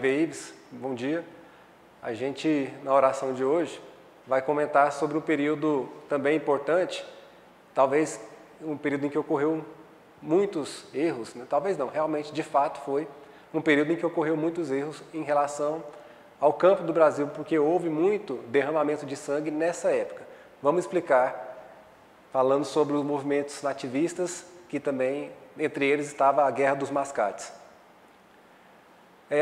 TV Ives, bom dia. A gente, na oração de hoje, vai comentar sobre um período também importante, talvez um período em que ocorreu muitos erros, né? Talvez não, realmente, de fato, foi um período em que ocorreu muitos erros em relação ao campo do Brasil, porque houve muito derramamento de sangue nessa época. Vamos explicar, falando sobre os movimentos nativistas, que também, entre eles, estava a Guerra dos Mascates.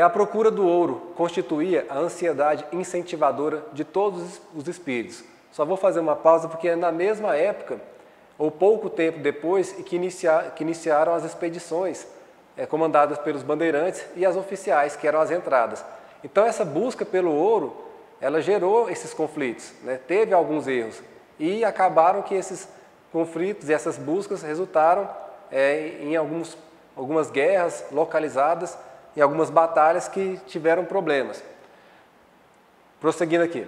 A procura do ouro constituía a ansiedade incentivadora de todos os espíritos. Só vou fazer uma pausa porque é na mesma época, ou pouco tempo depois, que iniciaram as expedições comandadas pelos bandeirantes e as oficiais, que eram as entradas. Então essa busca pelo ouro, ela gerou esses conflitos, né? Teve alguns erros e acabaram que esses conflitos e essas buscas resultaram em algumas guerras localizadas, em algumas batalhas que tiveram problemas. Prosseguindo aqui.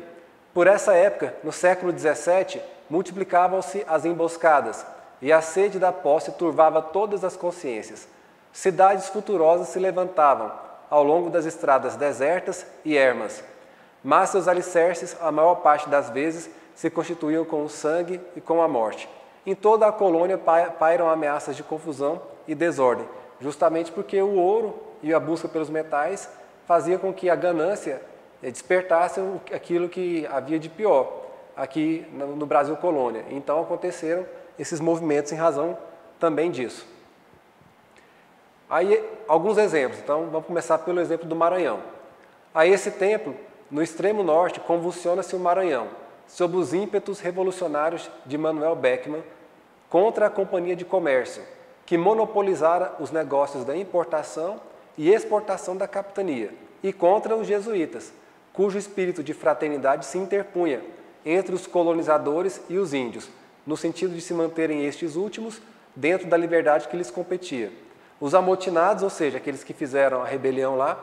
Por essa época, no século XVII, multiplicavam-se as emboscadas e a sede da posse turvava todas as consciências. Cidades futurosas se levantavam ao longo das estradas desertas e ermas, mas seus alicerces, a maior parte das vezes, se constituíam com o sangue e com a morte. Em toda a colônia pairam ameaças de confusão e desordem, justamente porque o ouro e a busca pelos metais fazia com que a ganância despertasse aquilo que havia de pior aqui no Brasil colônia. Então aconteceram esses movimentos em razão também disso. Aí alguns exemplos, então vamos começar pelo exemplo do Maranhão. A esse tempo, no extremo norte, convulsiona-se o Maranhão, sob os ímpetos revolucionários de Manuel Beckmann contra a Companhia de Comércio, que monopolizara os negócios da importação e exportação da capitania, e contra os jesuítas, cujo espírito de fraternidade se interpunha entre os colonizadores e os índios, no sentido de se manterem estes últimos dentro da liberdade que lhes competia. Os amotinados, ou seja, aqueles que fizeram a rebelião lá,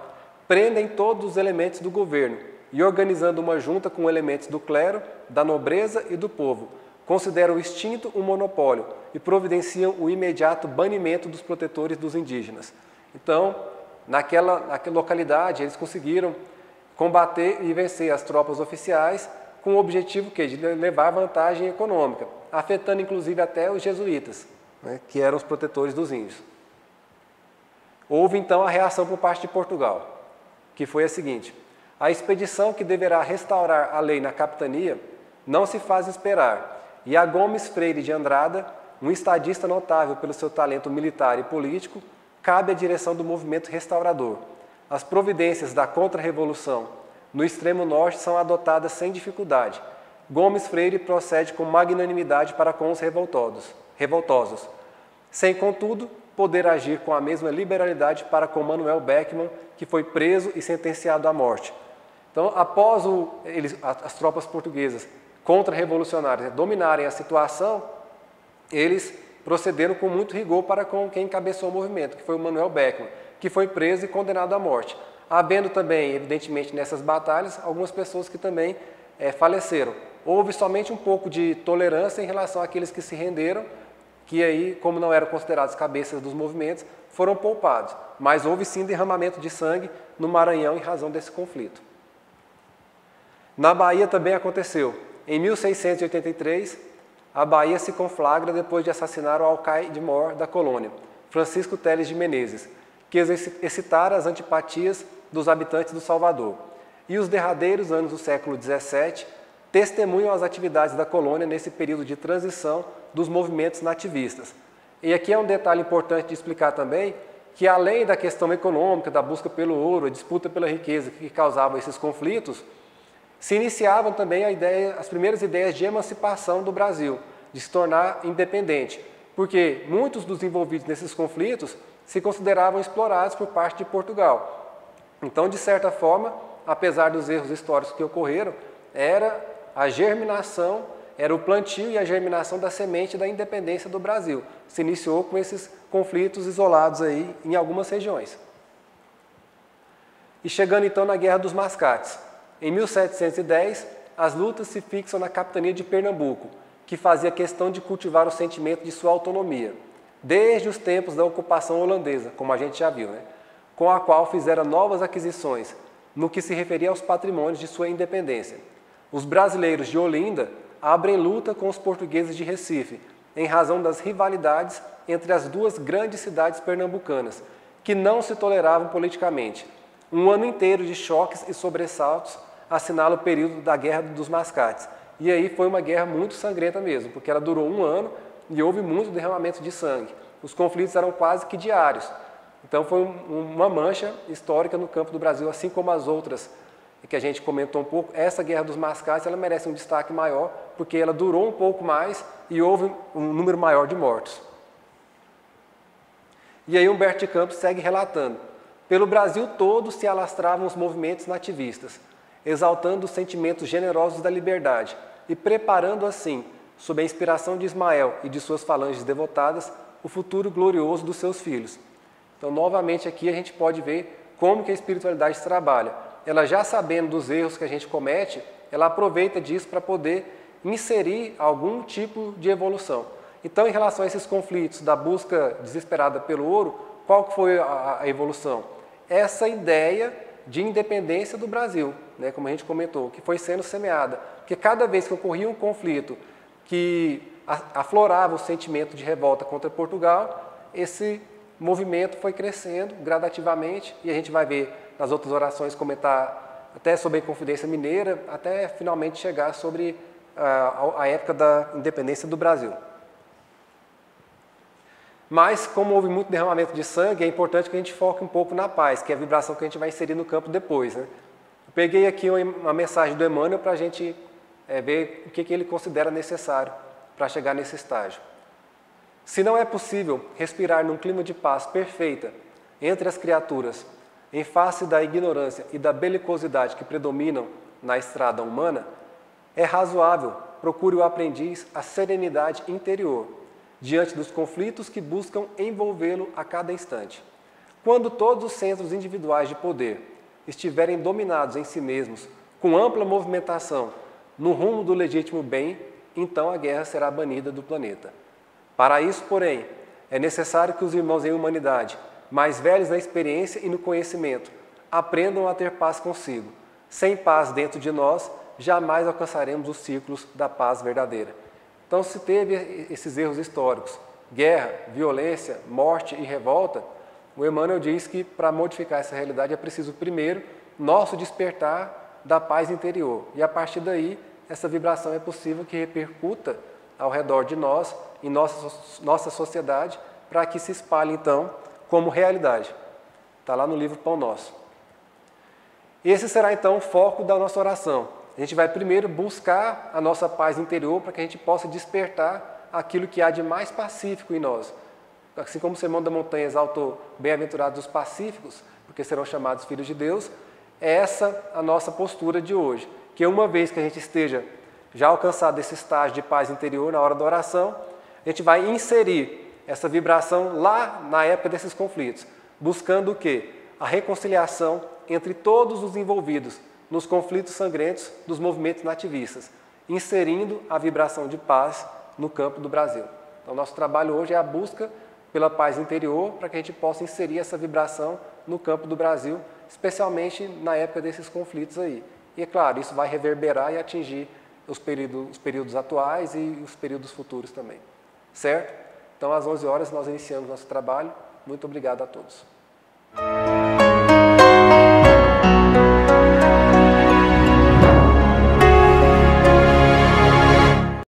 prendem todos os elementos do governo e, organizando uma junta com elementos do clero, da nobreza e do povo, consideram extinto o monopólio e providenciam o imediato banimento dos protetores dos indígenas. Então, naquela localidade, eles conseguiram combater e vencer as tropas oficiais com o objetivo de levar vantagem econômica, afetando inclusive até os jesuítas, né, que eram os protetores dos índios. Houve então a reação por parte de Portugal, que foi a seguinte: a expedição que deverá restaurar a lei na capitania não se faz esperar, e a Gomes Freire de Andrada, um estadista notável pelo seu talento militar e político, cabe a direção do movimento restaurador. As providências da contra-revolução no extremo norte são adotadas sem dificuldade. Gomes Freire procede com magnanimidade para com os revoltosos, sem, contudo, poder agir com a mesma liberalidade para com Manuel Beckmann, que foi preso e sentenciado à morte. Então, após as tropas portuguesas contra-revolucionárias dominarem a situação, eles procederam com muito rigor para com quem encabeçou o movimento, que foi o Manuel Beckmann, que foi preso e condenado à morte. Havendo também, evidentemente, nessas batalhas, algumas pessoas que também faleceram. Houve somente um pouco de tolerância em relação àqueles que se renderam, que aí, como não eram considerados cabeças dos movimentos, foram poupados. Mas houve sim derramamento de sangue no Maranhão em razão desse conflito. Na Bahia também aconteceu. Em 1683, a Bahia se conflagra depois de assassinar o alcaide-mor da colônia, Francisco Teles de Menezes, que excitara as antipatias dos habitantes do Salvador. E os derradeiros anos do século XVII testemunham as atividades da colônia nesse período de transição dos movimentos nativistas. E aqui é um detalhe importante de explicar também, que além da questão econômica, da busca pelo ouro, a disputa pela riqueza que causavam esses conflitos, se iniciavam também as primeiras ideias de emancipação do Brasil, de se tornar independente, porque muitos dos envolvidos nesses conflitos se consideravam explorados por parte de Portugal. Então, de certa forma, apesar dos erros históricos que ocorreram, era a germinação, era o plantio e a germinação da semente da independência do Brasil. Se iniciou com esses conflitos isolados aí em algumas regiões. E chegando então na Guerra dos Mascates. Em 1710, as lutas se fixam na capitania de Pernambuco, que fazia questão de cultivar o sentimento de sua autonomia, desde os tempos da ocupação holandesa, como a gente já viu, né? com a qual fizeram novas aquisições, no que se referia aos patrimônios de sua independência. Os brasileiros de Olinda abrem luta com os portugueses de Recife, em razão das rivalidades entre as duas grandes cidades pernambucanas, que não se toleravam politicamente. Um ano inteiro de choques e sobressaltos assinala o período da Guerra dos Mascates. E aí foi uma guerra muito sangrenta mesmo, porque ela durou um ano e houve muito derramamento de sangue. Os conflitos eram quase que diários. Então foi uma mancha histórica no campo do Brasil, assim como as outras que a gente comentou um pouco. Essa Guerra dos Mascates ela merece um destaque maior, porque ela durou um pouco mais e houve um número maior de mortos. E aí Humberto de Campos segue relatando: pelo Brasil todo se alastravam os movimentos nativistas, exaltando os sentimentos generosos da liberdade e preparando assim, sob a inspiração de Ismael e de suas falanges devotadas, o futuro glorioso dos seus filhos. Então, novamente aqui a gente pode ver como que a espiritualidade trabalha. Ela já sabendo dos erros que a gente comete, ela aproveita disso para poder inserir algum tipo de evolução. Então, em relação a esses conflitos da busca desesperada pelo ouro, qual que foi a evolução? Essa ideia de independência do Brasil, né, como a gente comentou, que foi sendo semeada. Porque cada vez que ocorria um conflito que aflorava o sentimento de revolta contra Portugal, esse movimento foi crescendo gradativamente, e a gente vai ver nas outras orações comentar até sobre a Inconfidência Mineira, até finalmente chegar sobre a época da independência do Brasil. Mas, como houve muito derramamento de sangue, é importante que a gente foque um pouco na paz, que é a vibração que a gente vai inserir no campo depois, né? Eu peguei aqui uma mensagem do Emmanuel para a gente ver o que ele considera necessário para chegar nesse estágio. Se não é possível respirar num clima de paz perfeita entre as criaturas, em face da ignorância e da belicosidade que predominam na estrada humana, é razoável procure o aprendiz a serenidade interior, diante dos conflitos que buscam envolvê-lo a cada instante. Quando todos os centros individuais de poder estiverem dominados em si mesmos, com ampla movimentação no rumo do legítimo bem, então a guerra será banida do planeta. Para isso, porém, é necessário que os irmãos em humanidade, mais velhos na experiência e no conhecimento, aprendam a ter paz consigo. Sem paz dentro de nós, jamais alcançaremos os círculos da paz verdadeira. Então, se teve esses erros históricos, guerra, violência, morte e revolta, o Emmanuel diz que para modificar essa realidade é preciso, primeiro, nosso despertar da paz interior. E a partir daí, essa vibração é possível que repercuta ao redor de nós, em nossa sociedade, para que se espalhe, então, como realidade. Está lá no livro Pão Nosso. Esse será, então, o foco da nossa oração. A gente vai primeiro buscar a nossa paz interior para que a gente possa despertar aquilo que há de mais pacífico em nós. Assim como o Sermão da Montanha exaltou bem-aventurados os pacíficos, porque serão chamados filhos de Deus, é essa a nossa postura de hoje. Que uma vez que a gente esteja já alcançado esse estágio de paz interior na hora da oração, a gente vai inserir essa vibração lá na época desses conflitos, buscando o quê? A reconciliação entre todos os envolvidos nos conflitos sangrentos dos movimentos nativistas, inserindo a vibração de paz no campo do Brasil. Então, nosso trabalho hoje é a busca pela paz interior, para que a gente possa inserir essa vibração no campo do Brasil, especialmente na época desses conflitos aí. E, é claro, isso vai reverberar e atingir os períodos atuais e os períodos futuros também. Certo? Então, às 11 horas, nós iniciamos nosso trabalho. Muito obrigado a todos.